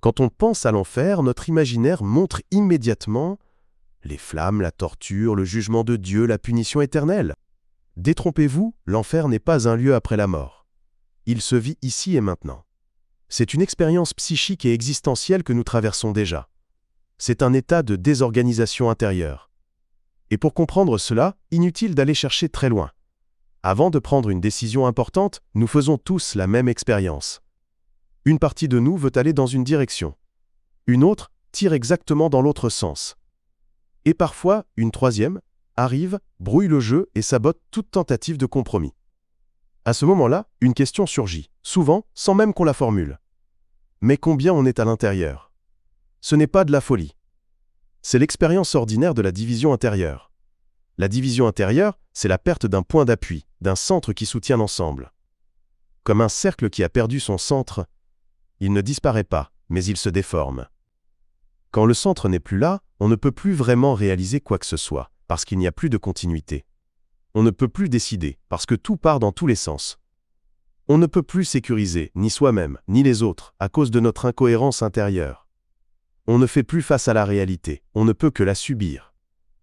Quand on pense à l'enfer, notre imaginaire montre immédiatement les flammes, la torture, le jugement de Dieu, la punition éternelle. Détrompez-vous, l'enfer n'est pas un lieu après la mort. Il se vit ici et maintenant. C'est une expérience psychique et existentielle que nous traversons déjà. C'est un état de désorganisation intérieure. Et pour comprendre cela, inutile d'aller chercher très loin. Avant de prendre une décision importante, nous faisons tous la même expérience. Une partie de nous veut aller dans une direction. Une autre tire exactement dans l'autre sens. Et parfois, une troisième arrive, brouille le jeu et sabote toute tentative de compromis. À ce moment-là, une question surgit, souvent sans même qu'on la formule. Mais combien on est à l'intérieur? Ce n'est pas de la folie. C'est l'expérience ordinaire de la division intérieure. La division intérieure, c'est la perte d'un point d'appui, d'un centre qui soutient l'ensemble. Comme un cercle qui a perdu son centre, il ne disparaît pas, mais il se déforme. Quand le centre n'est plus là, on ne peut plus vraiment réaliser quoi que ce soit, parce qu'il n'y a plus de continuité. On ne peut plus décider, parce que tout part dans tous les sens. On ne peut plus sécuriser, ni soi-même, ni les autres, à cause de notre incohérence intérieure. On ne fait plus face à la réalité, on ne peut que la subir.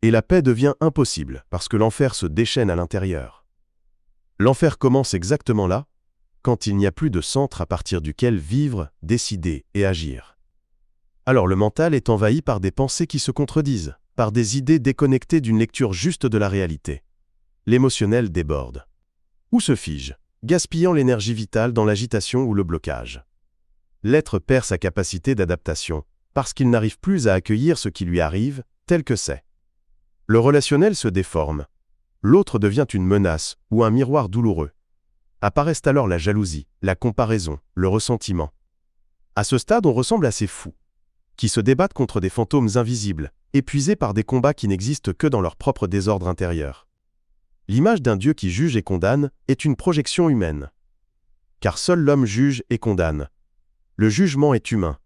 Et la paix devient impossible, parce que l'enfer se déchaîne à l'intérieur. L'enfer commence exactement là, quand il n'y a plus de centre à partir duquel vivre, décider et agir. Alors le mental est envahi par des pensées qui se contredisent, par des idées déconnectées d'une lecture juste de la réalité. L'émotionnel déborde. Ou se fige, gaspillant l'énergie vitale dans l'agitation ou le blocage. L'être perd sa capacité d'adaptation, parce qu'il n'arrive plus à accueillir ce qui lui arrive, tel que c'est. Le relationnel se déforme. L'autre devient une menace ou un miroir douloureux. Apparaissent alors la jalousie, la comparaison, le ressentiment. À ce stade, on ressemble à ces fous, qui se débattent contre des fantômes invisibles, épuisés par des combats qui n'existent que dans leur propre désordre intérieur. L'image d'un Dieu qui juge et condamne est une projection humaine. Car seul l'homme juge et condamne. Le jugement est humain.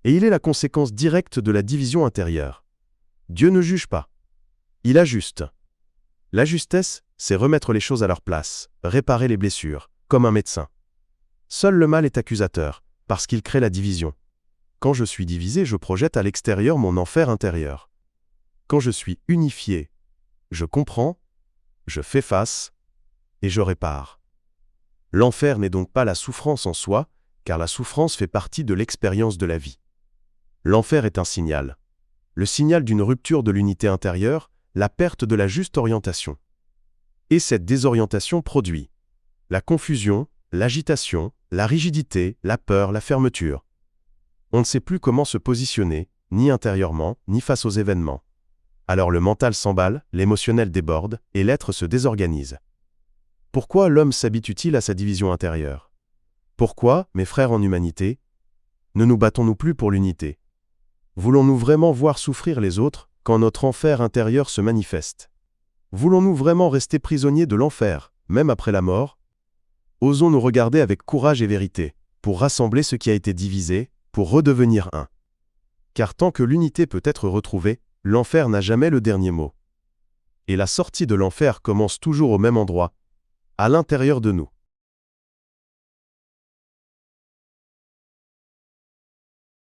Et il est la conséquence directe de la division intérieure. Dieu ne juge pas. Il ajuste. La justesse, c'est remettre les choses à leur place, réparer les blessures, comme un médecin. Seul le mal est accusateur, parce qu'il crée la division. Quand je suis divisé, je projette à l'extérieur mon enfer intérieur. Quand je suis unifié, je comprends, je fais face, et je répare. L'enfer n'est donc pas la souffrance en soi, car la souffrance fait partie de l'expérience de la vie. L'enfer est un signal. Le signal d'une rupture de l'unité intérieure, la perte de la juste orientation. Et cette désorientation produit la confusion, l'agitation, la rigidité, la peur, la fermeture. On ne sait plus comment se positionner, ni intérieurement, ni face aux événements. Alors le mental s'emballe, l'émotionnel déborde, et l'être se désorganise. Pourquoi l'homme s'habitue-t-il à sa division intérieure? Pourquoi, mes frères en humanité, ne nous battons-nous plus pour l'unité? Voulons-nous vraiment voir souffrir les autres quand notre enfer intérieur se manifeste? Voulons-nous vraiment rester prisonniers de l'enfer, même après la mort? Osons nous regarder avec courage et vérité, pour rassembler ce qui a été divisé, pour redevenir un. Car tant que l'unité peut être retrouvée, l'enfer n'a jamais le dernier mot. Et la sortie de l'enfer commence toujours au même endroit, à l'intérieur de nous.